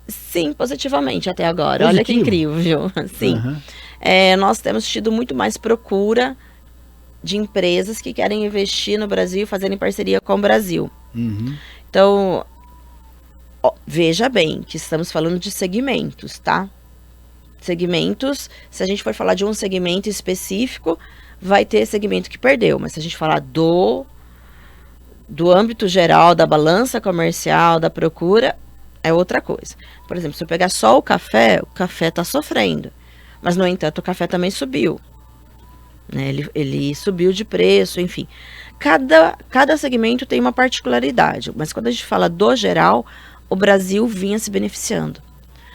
Sim, positivamente até agora. Positivo. Olha que incrível. Sim. Nós temos tido muito mais procura de empresas que querem investir no Brasil e fazerem parceria com o Brasil. Então, veja bem que estamos falando de segmentos, tá? Segmentos, se a gente for falar de um segmento específico, vai ter segmento que perdeu, mas se a gente falar do âmbito geral, da balança comercial, da procura, é outra coisa. Por exemplo, se eu pegar só o café está sofrendo, mas no entanto o café também subiu, né? Ele subiu de preço, enfim. Cada segmento tem uma particularidade, mas quando a gente fala do geral, o Brasil vinha se beneficiando.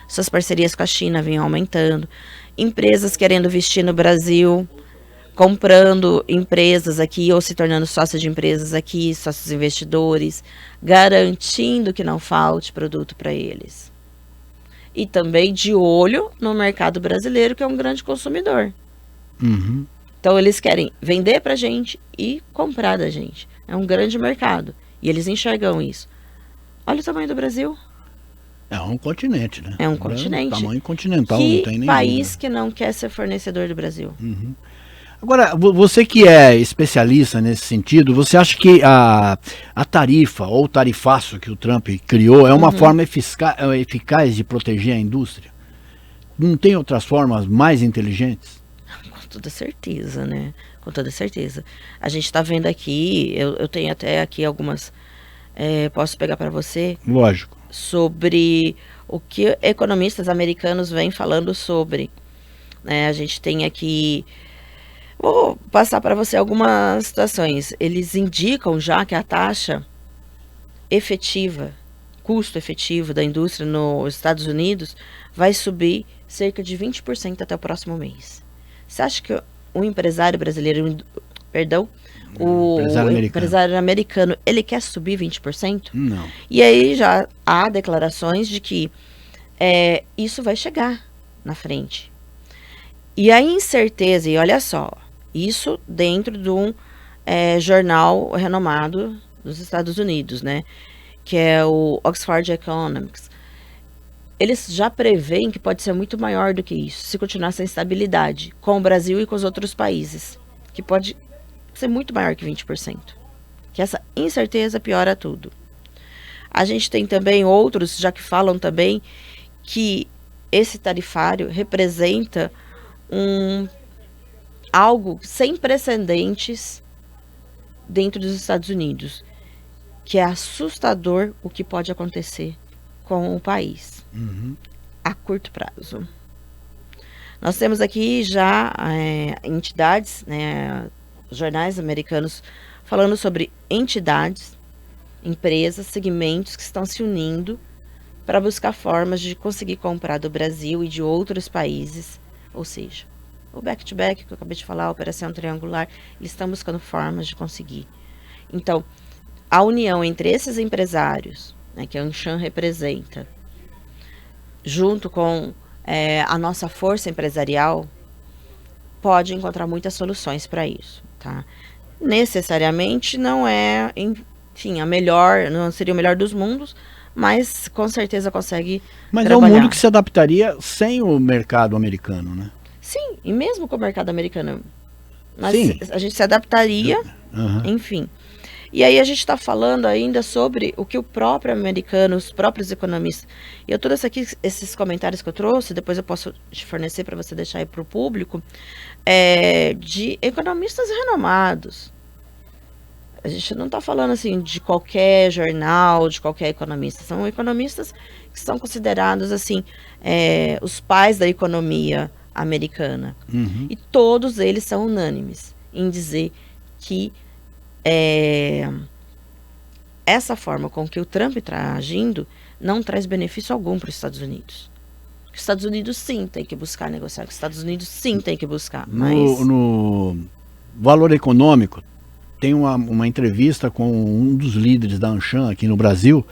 Suas parcerias com a China vinham aumentando. Empresas querendo investir no Brasil, comprando empresas aqui ou se tornando sócios de empresas aqui, sócios investidores, garantindo que não falte produto para eles. E também de olho no mercado brasileiro, que é um grande consumidor. Então, eles querem vender para a gente e comprar da gente. É um grande mercado. E eles enxergam isso. Olha o tamanho do Brasil. É um continente, né? É um continente. Tamanho continental, não tem nem país que não quer ser fornecedor do Brasil. Agora, você que é especialista nesse sentido, você acha que a tarifa ou o tarifaço que o Trump criou é uma forma eficaz de proteger a indústria? Não tem outras formas mais inteligentes? Com toda certeza, né? Com toda certeza. A gente está vendo aqui, eu tenho até aqui algumas, posso pegar para você? Lógico. Sobre o que economistas americanos vêm falando sobre. A gente tem aqui Vou passar para você algumas situações. Eles indicam já que a taxa efetiva, custo efetivo da indústria nos Estados Unidos vai subir cerca de 20% até o próximo mês. Você acha que o empresário brasileiro, perdão, o empresário americano, ele quer subir 20%? Não. E aí já há declarações de que isso vai chegar na frente. E a incerteza, e olha só, isso dentro de um jornal renomado dos Estados Unidos, né? Que é o Oxford Economics. Eles já preveem que pode ser muito maior do que isso, se continuar essa instabilidade com o Brasil e com os outros países, que pode ser muito maior que 20%. Que essa incerteza piora tudo. A gente tem também outros, já que falam também, que esse tarifário representa algo sem precedentes dentro dos Estados Unidos, que é assustador o que pode acontecer com o país a curto prazo. Nós temos aqui já entidades, né, jornais americanos falando sobre entidades, empresas, segmentos que estão se unindo para buscar formas de conseguir comprar do Brasil e de outros países, ou seja, o back-to-back que eu acabei de falar, a operação triangular, eles estão buscando formas de conseguir. Então, a união entre esses empresários, né, que a Anshan representa, junto com a nossa força empresarial, pode encontrar muitas soluções para isso, tá? Necessariamente não é, enfim, a melhor, não seria o melhor dos mundos, mas com certeza consegue Mas trabalhar. É um mundo que se adaptaria sem o mercado americano, né? Sim, e mesmo com o mercado americano, mas Sim. a gente se adaptaria, enfim. E aí a gente está falando ainda sobre o que o próprio americano, os próprios economistas, e eu trouxe aqui esses comentários que eu trouxe, depois eu posso te fornecer para você deixar aí para o público, de economistas renomados. A gente não está falando assim de qualquer jornal, de qualquer economista, são economistas que são considerados assim os pais da economia americana. E todos eles são unânimes em dizer que essa forma com que o Trump está agindo não traz benefício algum para os Estados Unidos. Os Estados Unidos sim tem que buscar negociar, os Estados Unidos sim tem que buscar. Mas No Valor Econômico tem uma entrevista com um dos líderes da Anshan aqui no Brasil,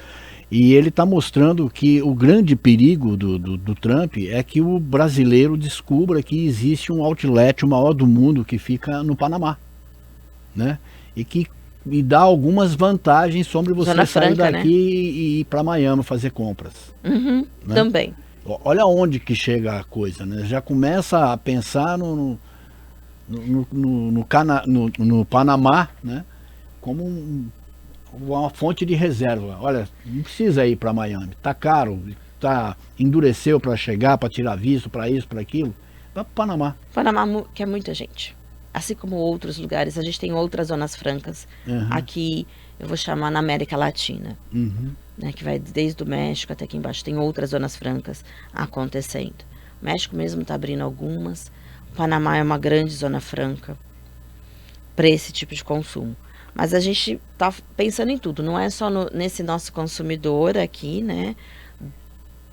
e ele está mostrando que o grande perigo do Trump é que o brasileiro descubra que existe um outlet, o maior do mundo, que fica no Panamá, né? E dá algumas vantagens sobre você Zona sair Franca, daqui, né? E ir para Miami fazer compras. Né? Também. Olha onde que chega a coisa, né? Já começa a pensar no Panamá, né? Como uma fonte de reserva. Olha, não precisa ir para Miami, tá caro, endureceu para chegar, para tirar visto, para isso, para aquilo. Vai para o Panamá. Panamá quer muita gente. Assim como outros lugares, a gente tem outras zonas francas. Aqui, eu vou chamar na América Latina. Né, que vai desde o México até aqui embaixo. Tem outras zonas francas acontecendo. O México mesmo está abrindo algumas. O Panamá é uma grande zona franca para esse tipo de consumo. Mas a gente está pensando em tudo. Não é só nesse nosso consumidor aqui, né?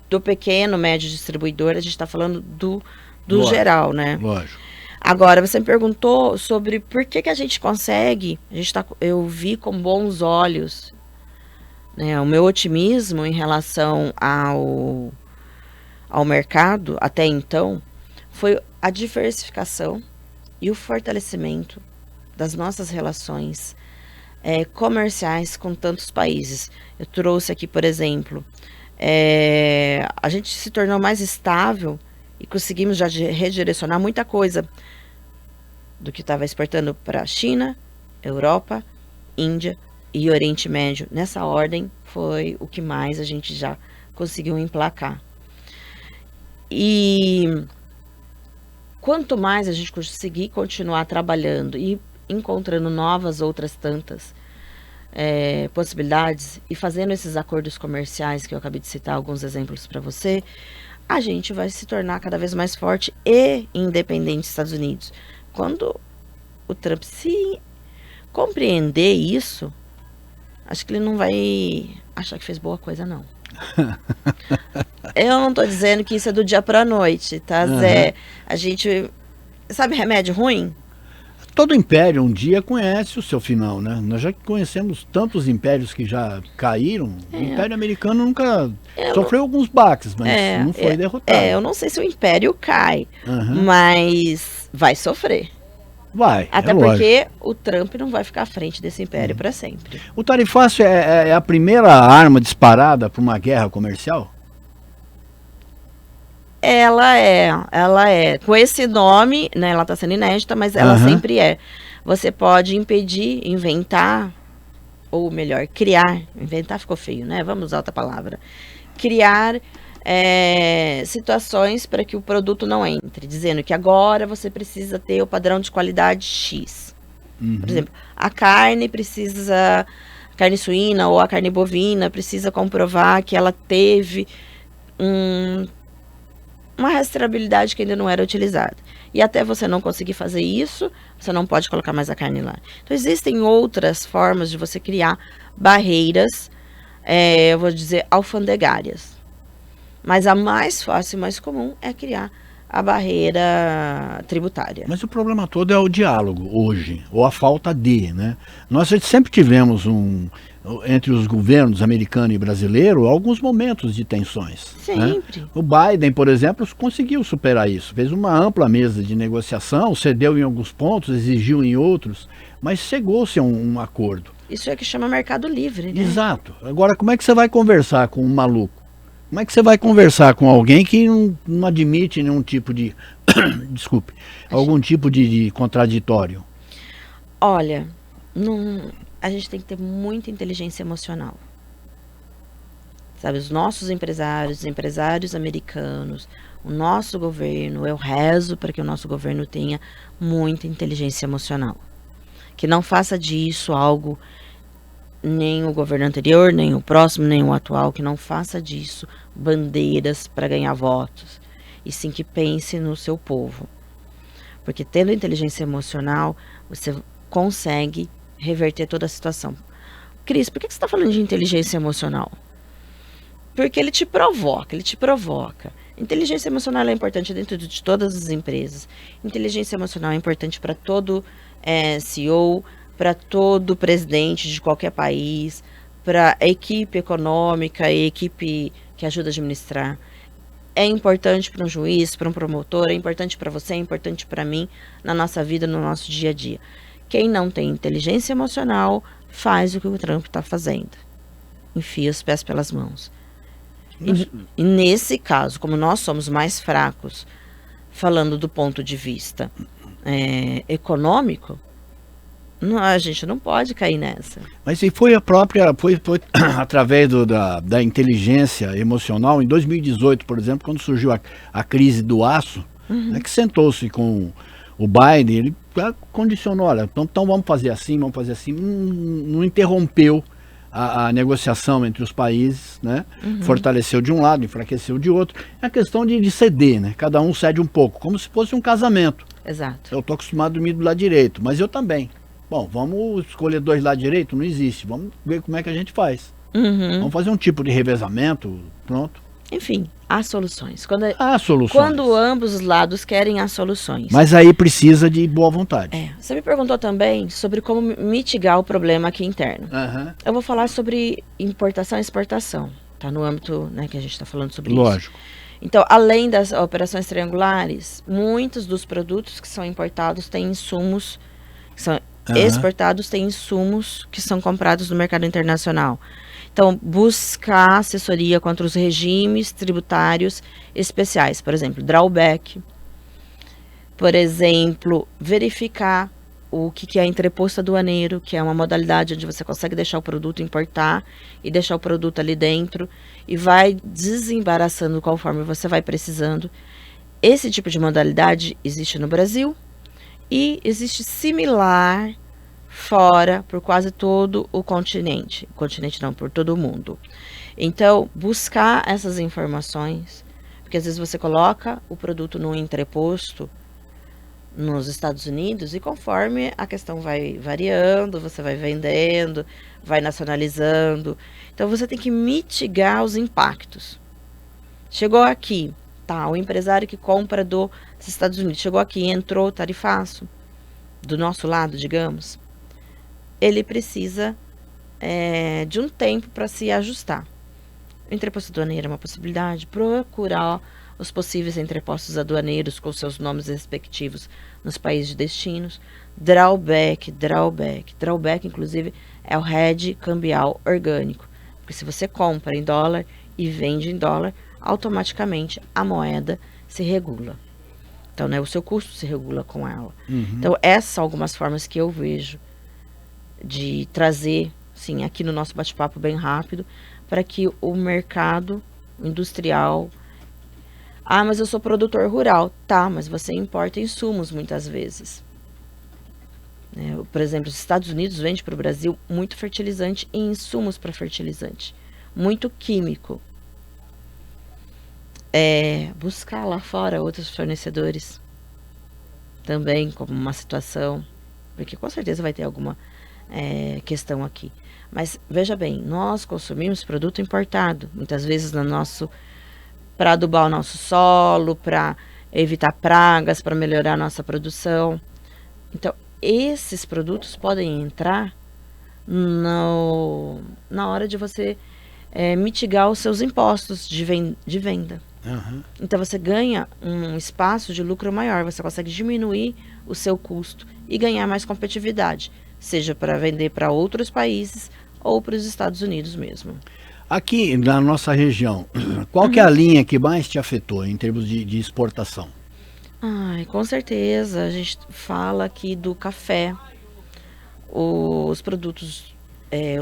Do pequeno, médio distribuidor. A gente está falando do lógico, geral, né? Lógico. Agora, você me perguntou sobre por que a gente consegue, eu vi com bons olhos, né, o meu otimismo em relação ao mercado até então, foi a diversificação e o fortalecimento das nossas relações comerciais com tantos países. Eu trouxe aqui, por exemplo, a gente se tornou mais estável e conseguimos já redirecionar muita coisa do que estava exportando para a China, Europa, Índia e Oriente Médio. Nessa ordem foi o que mais a gente já conseguiu emplacar. E quanto mais a gente conseguir continuar trabalhando e encontrando novas outras tantas possibilidades e fazendo esses acordos comerciais que eu acabei de citar alguns exemplos para você, a gente vai se tornar cada vez mais forte e independente dos Estados Unidos. Quando o Trump, se compreender isso, acho que ele não vai achar que fez boa coisa, não. Eu não tô dizendo que isso é do dia pra noite, tá, Zé? A gente... Sabe remédio ruim? Todo império um dia conhece o seu final, né? Nós já conhecemos tantos impérios que já caíram. O Império Americano nunca sofreu alguns baques, mas não foi derrotado. Eu não sei se o império cai, mas vai sofrer. Vai, até porque o Trump não vai ficar à frente desse império para sempre. O tarifácio é a primeira arma disparada para uma guerra comercial? Ela é. Com esse nome, né, ela está sendo inédita, mas ela sempre é. Você pode impedir, inventar, ou melhor, criar. Inventar ficou feio, né? Vamos usar outra palavra. Criar situações para que o produto não entre, dizendo que agora você precisa ter o padrão de qualidade X. Por exemplo, a carne suína ou a carne bovina precisa comprovar que ela teve uma rastreabilidade que ainda não era utilizada. E até você não conseguir fazer isso, você não pode colocar mais a carne lá. Então, existem outras formas de você criar barreiras, eu vou dizer, alfandegárias. Mas a mais fácil e mais comum é criar a barreira tributária. Mas o problema todo é o diálogo hoje, ou a falta de, né? Nós sempre tivemos entre os governos americano e brasileiro, alguns momentos de tensões. Sempre. Né? O Biden, por exemplo, conseguiu superar isso. Fez uma ampla mesa de negociação, cedeu em alguns pontos, exigiu em outros, mas chegou-se a um acordo. Isso é que chama mercado livre, né? Exato. Agora, como é que você vai conversar com um maluco? Como é que você vai conversar com alguém que não admite nenhum tipo de... Desculpe. Algum tipo de contraditório? Olha, a gente tem que ter muita inteligência emocional. Sabe, os nossos empresários, os empresários americanos, o nosso governo, eu rezo para que o nosso governo tenha muita inteligência emocional. Que não faça disso algo, nem o governo anterior, nem o próximo, nem o atual, que não faça disso bandeiras para ganhar votos. E sim que pense no seu povo. Porque tendo inteligência emocional, você consegue reverter toda a situação. Cris, por que você está falando de inteligência emocional? Porque ele te provoca. Inteligência emocional é importante dentro de todas as empresas. Inteligência emocional é importante para todo CEO, para todo presidente de qualquer país, para a equipe econômica e equipe que ajuda a administrar. É importante para um juiz, para um promotor, é importante para você, é importante para mim, na nossa vida, no nosso dia a dia. Quem não tem inteligência emocional faz o que o Trump está fazendo. Enfia os pés pelas mãos. E nesse caso, como nós somos mais fracos, falando do ponto de vista econômico, a gente não pode cair nessa. Mas se foi foi através da inteligência emocional, em 2018, por exemplo, quando surgiu a crise do aço, que sentou-se com o Biden, ele condicionou, olha, então vamos fazer assim, não interrompeu a negociação entre os países, né? Fortaleceu de um lado, enfraqueceu de outro. É a questão de ceder, né? Cada um cede um pouco, como se fosse um casamento. Exato. Eu estou acostumado a dormir do lado direito, mas eu também. Bom, vamos escolher dois lados direito? Não existe. Vamos ver como é que a gente faz. Vamos fazer um tipo de revezamento, pronto. Enfim, há soluções. Há soluções. Quando ambos os lados querem as soluções. Mas aí precisa de boa vontade. Você me perguntou também sobre como mitigar o problema aqui interno. Eu vou falar sobre importação e exportação. Está no âmbito, né, que a gente está falando sobre isso. Lógico. Então, além das operações triangulares, muitos dos produtos que são importados têm insumos, que são exportados têm insumos que são comprados no mercado internacional. Então, buscar assessoria contra os regimes tributários especiais, por exemplo, drawback. Por exemplo, verificar o que é entreposto aduaneiro, que é uma modalidade onde você consegue deixar o produto importar e deixar o produto ali dentro e vai desembaraçando conforme você vai precisando. Esse tipo de modalidade existe no Brasil e existe similar fora por quase todo o continente. Continente não, por todo o mundo. Então, buscar essas informações, porque às vezes você coloca o produto no entreposto, nos Estados Unidos, e conforme a questão vai variando, você vai vendendo, vai nacionalizando. Então você tem que mitigar os impactos. Chegou aqui, tá, o empresário que compra dos Estados Unidos, chegou aqui, entrou tarifaço, do nosso lado, digamos, ele precisa de um tempo para se ajustar. O entreposto aduaneiro é uma possibilidade, procurar os possíveis entrepostos aduaneiros com seus nomes respectivos nos países de destinos. Drawback, inclusive, é o hedge cambial orgânico. Porque se você compra em dólar e vende em dólar, automaticamente a moeda se regula. Então, né, o seu custo se regula com ela. Então, essas são algumas formas que eu vejo de trazer, sim, aqui no nosso bate-papo bem rápido, para que o mercado industrial... Ah, mas eu sou produtor rural. Tá, mas você importa insumos muitas vezes. Por exemplo, os Estados Unidos vendem para o Brasil muito fertilizante e insumos para fertilizante. Muito químico. Buscar lá fora outros fornecedores também como uma situação, porque com certeza vai ter alguma questão aqui. Mas veja bem, nós consumimos produto importado, muitas vezes para adubar o nosso solo, para evitar pragas, para melhorar a nossa produção. Então, esses produtos podem entrar na hora de você mitigar os seus impostos de venda. Então, você ganha um espaço de lucro maior, você consegue diminuir o seu custo e ganhar mais competitividade, seja para vender para outros países ou para os Estados Unidos mesmo. Aqui na nossa região, qual que é a linha que mais te afetou em termos de exportação? Com certeza, a gente fala aqui do café, os produtos,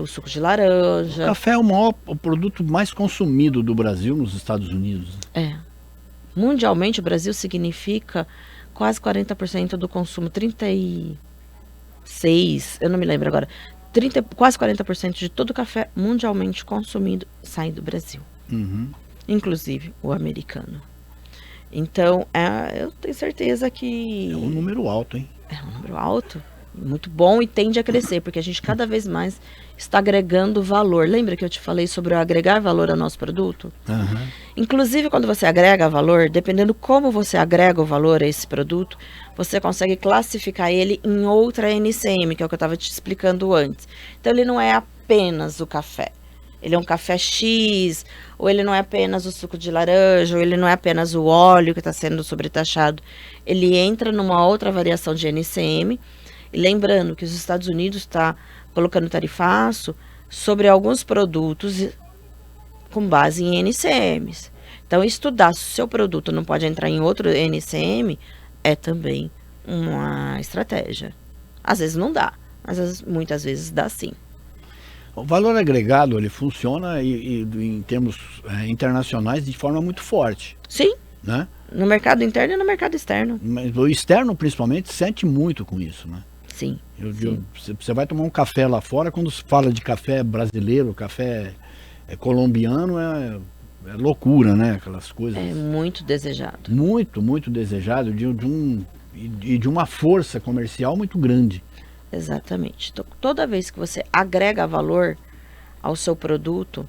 o suco de laranja. O café é o produto mais consumido do Brasil nos Estados Unidos. Mundialmente, o Brasil significa quase 40% do consumo, 36%, eu não me lembro agora, quase 40% de todo o café mundialmente consumido sai do Brasil. Inclusive o americano. Então, eu tenho certeza que... É um número alto, hein? É um número alto, muito bom, e tende a crescer, porque a gente cada vez mais está agregando valor. Lembra que eu te falei sobre o agregar valor ao nosso produto? Inclusive, quando você agrega valor, dependendo como você agrega o valor a esse produto, você consegue classificar ele em outra NCM, que é o que eu estava te explicando antes. Então, ele não é apenas o café. Ele é um café X, ou ele não é apenas o suco de laranja, ou ele não é apenas o óleo que está sendo sobretaxado. Ele entra numa outra variação de NCM. E lembrando que os Estados Unidos está colocando tarifaço sobre alguns produtos com base em NCMs. Então, estudar se o seu produto não pode entrar em outro NCM é também uma estratégia. Às vezes não dá, mas muitas vezes dá sim. O valor agregado, ele funciona em termos internacionais de forma muito forte. Sim, né? No mercado interno e no mercado externo. Mas o externo, principalmente, sente muito com isso, né? Sim. Você vai tomar um café lá fora, quando se fala de café brasileiro, café colombiano, é loucura, né? Aquelas coisas. É muito desejado. Muito, muito desejado, de uma força comercial muito grande. Exatamente. Então, toda vez que você agrega valor ao seu produto,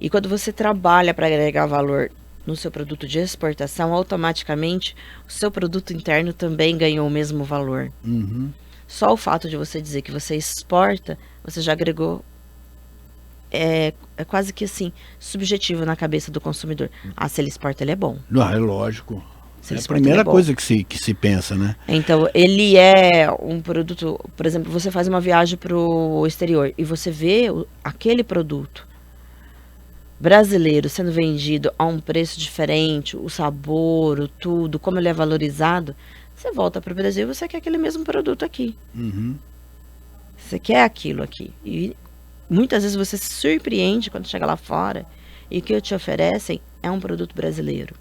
e quando você trabalha para agregar valor no seu produto de exportação, automaticamente o seu produto interno também ganhou o mesmo valor. Só o fato de você dizer que você exporta, você já agregou, é quase que assim, subjetivo na cabeça do consumidor. Se ele exporta, ele é bom. É lógico. É a primeira coisa que se pensa, né? Então, ele é um produto, por exemplo, você faz uma viagem para o exterior e você vê aquele produto brasileiro sendo vendido a um preço diferente, o sabor, o tudo, como ele é valorizado, você volta para o Brasil e você quer aquele mesmo produto aqui. Você quer aquilo aqui. E muitas vezes você se surpreende quando chega lá fora e o que te oferecem é um produto brasileiro.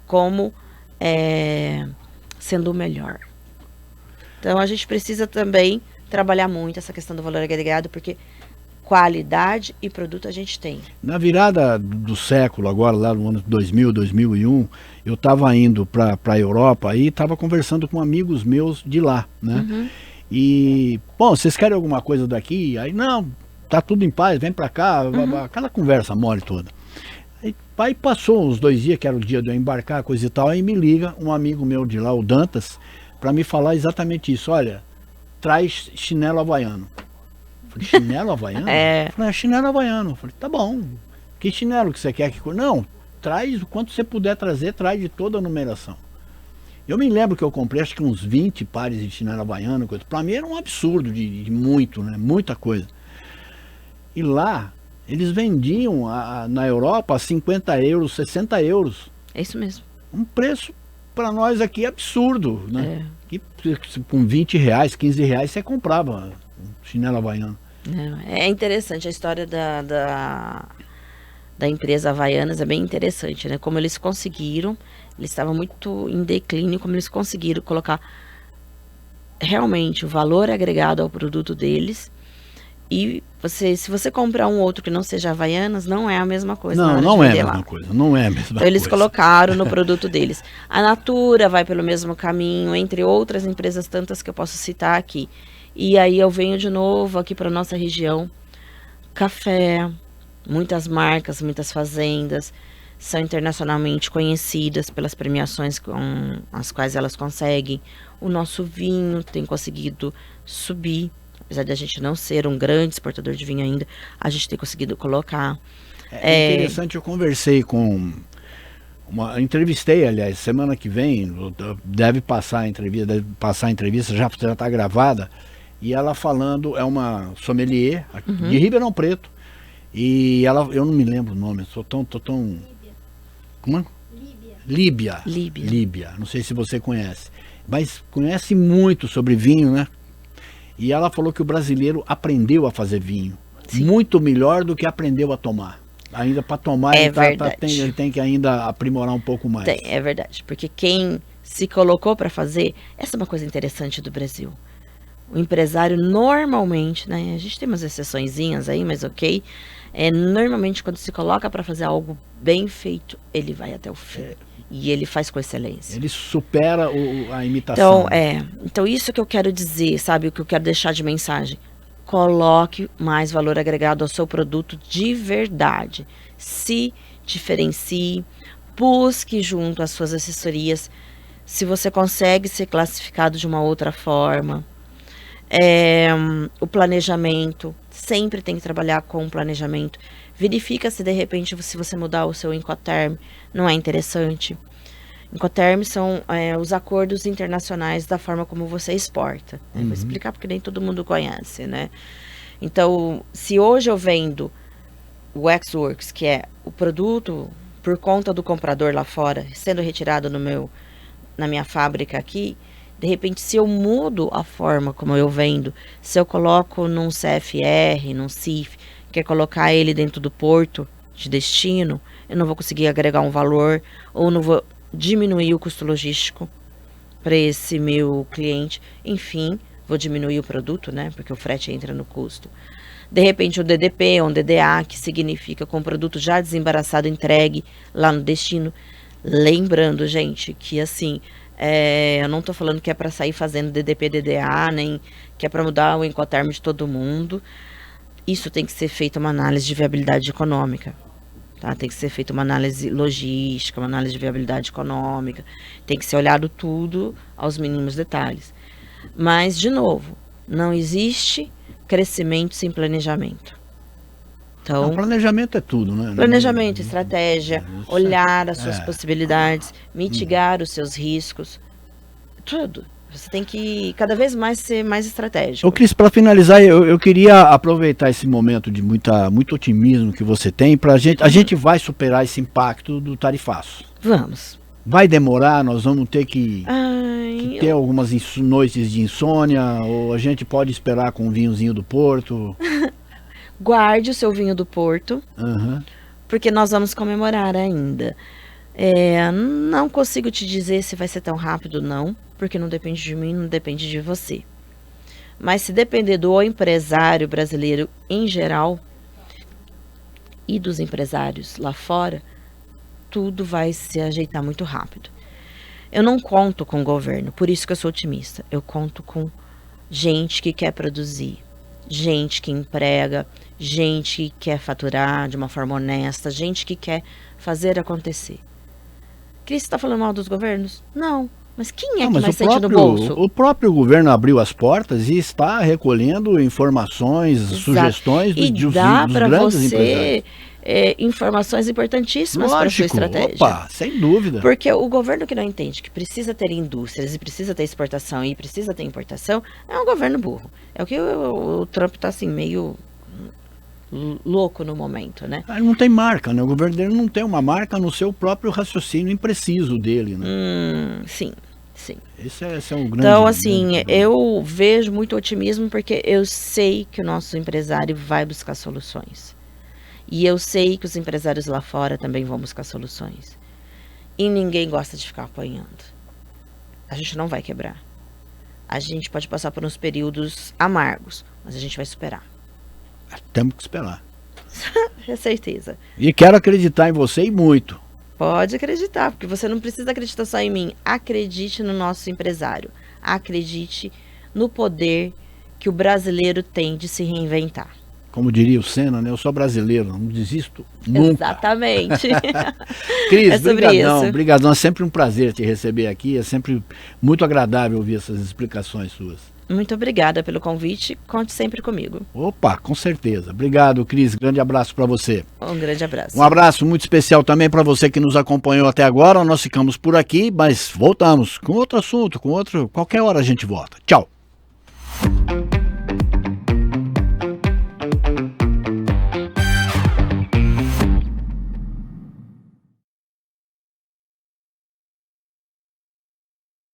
Como sendo o melhor. Então, a gente precisa também trabalhar muito essa questão do valor agregado, porque qualidade e produto a gente tem. Na virada do século, agora lá no ano 2000, 2001, eu estava indo para a Europa e estava conversando com amigos meus de lá, né? E, bom, vocês querem alguma coisa daqui? Aí, não, tá tudo em paz, vem para cá, aquela conversa mole toda. Aí passou uns 2 dias, que era o dia de eu embarcar, coisa e tal, aí me liga um amigo meu de lá, o Dantas, para me falar exatamente isso. Olha, traz chinelo havaiano. Falei, chinelo havaiano? Falei, chinelo havaiano. Falei, tá bom. Que chinelo que você quer que... Não, traz o quanto você puder trazer, traz de toda a numeração. Eu me lembro que eu comprei acho que uns 20 pares de chinelo havaiano. Para mim era um absurdo de muito, né? Muita coisa. E lá, eles vendiam na Europa a 50 euros, 60 euros. É isso mesmo. Um preço para nós aqui absurdo, né? Que, com 20 reais, 15 reais você comprava um chinelo havaiano. É interessante a história da empresa Havaianas, é bem interessante, né? Como eles conseguiram, eles estavam muito em declínio, como eles conseguiram colocar realmente o valor agregado ao produto deles. E se você comprar um outro que não seja Havaianas, não é a mesma coisa. Não é a mesma coisa, não é a mesma coisa. Então eles colocaram no produto deles. A Natura vai pelo mesmo caminho, entre outras empresas tantas que eu posso citar aqui. E aí eu venho de novo aqui para nossa região. Café, muitas marcas, muitas fazendas são internacionalmente conhecidas pelas premiações com as quais elas conseguem. O nosso vinho tem conseguido subir. Apesar de a gente não ser um grande exportador de vinho ainda, a gente tem conseguido colocar. É interessante, eu conversei com... entrevistei, aliás, semana que vem, deve passar a entrevista, já está gravada, e ela falando, é uma sommelier de Ribeirão Preto, e ela, eu não me lembro o nome, tô tão... Como é? Líbia, não sei se você conhece, mas conhece muito sobre vinho, né? E ela falou que o brasileiro aprendeu a fazer vinho. Sim. Muito melhor do que aprendeu a tomar. Ainda para tomar, ele tem que ainda aprimorar um pouco mais. É verdade, porque quem se colocou para fazer, essa é uma coisa interessante do Brasil. O empresário normalmente, né, a gente tem umas exceçõezinhas aí, mas ok, normalmente quando se coloca para fazer algo bem feito, ele vai até o fim. E ele faz com excelência. Ele supera a imitação. Então isso que eu quero dizer, sabe? O que eu quero deixar de mensagem. Coloque mais valor agregado ao seu produto de verdade. Se diferencie, busque junto às suas assessorias se você consegue ser classificado de uma outra forma. O planejamento, sempre tem que trabalhar com o planejamento. Verifica se de repente, se você mudar o seu Incoterm, não é interessante. Incoterm são os acordos internacionais da forma como você exporta. Eu vou explicar porque nem todo mundo conhece, né? Então, se hoje eu vendo o Waxworks, que é o produto por conta do comprador lá fora, sendo retirado na minha fábrica aqui, de repente, se eu mudo a forma como eu vendo, se eu coloco num CFR, num CIF, quer colocar ele dentro do porto de destino, eu não vou conseguir agregar um valor, ou não vou diminuir o custo logístico para esse meu cliente. Enfim, vou diminuir o produto, né? Porque o frete entra no custo. De repente, o DDP, um DDA, que significa com o produto já desembaraçado, entregue lá no destino. Lembrando, gente, que assim... eu não tô falando que é para sair fazendo DDP, DDA, nem que é para mudar o Incoterm de todo mundo. Isso tem que ser feita uma análise de viabilidade econômica, tá? Tem que ser feita uma análise logística, uma análise de viabilidade econômica. Tem que ser olhado tudo aos mínimos detalhes. Mas, de novo, não existe crescimento sem planejamento. Então, planejamento é tudo, né? Planejamento, estratégia, olhar as suas possibilidades, mitigar os seus riscos, tudo. Você tem que cada vez mais ser mais estratégico. Ô Cris, para finalizar, eu queria aproveitar esse momento de muito otimismo que você tem para a gente vai superar esse impacto do tarifaço. Vamos. Vai demorar, nós vamos ter que ter algumas noites de insônia, ou a gente pode esperar com um vinhozinho do Porto? Guarde o seu vinho do Porto, porque nós vamos comemorar ainda. Não consigo te dizer se vai ser tão rápido, não, porque não depende de mim, não depende de você. Mas se depender do empresário brasileiro em geral e dos empresários lá fora, tudo vai se ajeitar muito rápido. Eu não conto com o governo, por isso que eu sou otimista. Eu conto com gente que quer produzir, gente que emprega, gente que quer faturar de uma forma honesta, gente que quer fazer acontecer. Cris, você está falando mal dos governos? Não. Mas quem é que mais sente no bolso? O próprio governo abriu as portas e está recolhendo informações, sugestões dos grandes empresários. Informações importantíssimas para a sua estratégia. Opa, sem dúvida. Porque o governo que não entende que precisa ter indústrias e precisa ter exportação e precisa ter importação, é um governo burro. É o que o Trump está assim, meio louco no momento, né? Ele não tem marca, né? O governo dele não tem uma marca no seu próprio raciocínio impreciso dele, né? Sim, sim. Esse é um grande... Então, assim, eu vejo muito otimismo porque eu sei que o nosso empresário vai buscar soluções. E eu sei que os empresários lá fora também vão buscar soluções. E ninguém gosta de ficar apanhando. A gente não vai quebrar. A gente pode passar por uns períodos amargos, mas a gente vai superar. Temos que esperar. É certeza. E quero acreditar em você e muito. Pode acreditar, porque você não precisa acreditar só em mim. Acredite no nosso empresário. Acredite no poder que o brasileiro tem de se reinventar. Como diria o Senna, né? Eu sou brasileiro, não desisto nunca. Exatamente. Cris, brigadão. É sempre um prazer te receber aqui. É sempre muito agradável ouvir essas explicações suas. Muito obrigada pelo convite. Conte sempre comigo. Opa, com certeza. Obrigado, Cris. Grande abraço para você. Um grande abraço. Um abraço muito especial também para você que nos acompanhou até agora. Nós ficamos por aqui, mas voltamos com outro assunto, qualquer hora a gente volta. Tchau.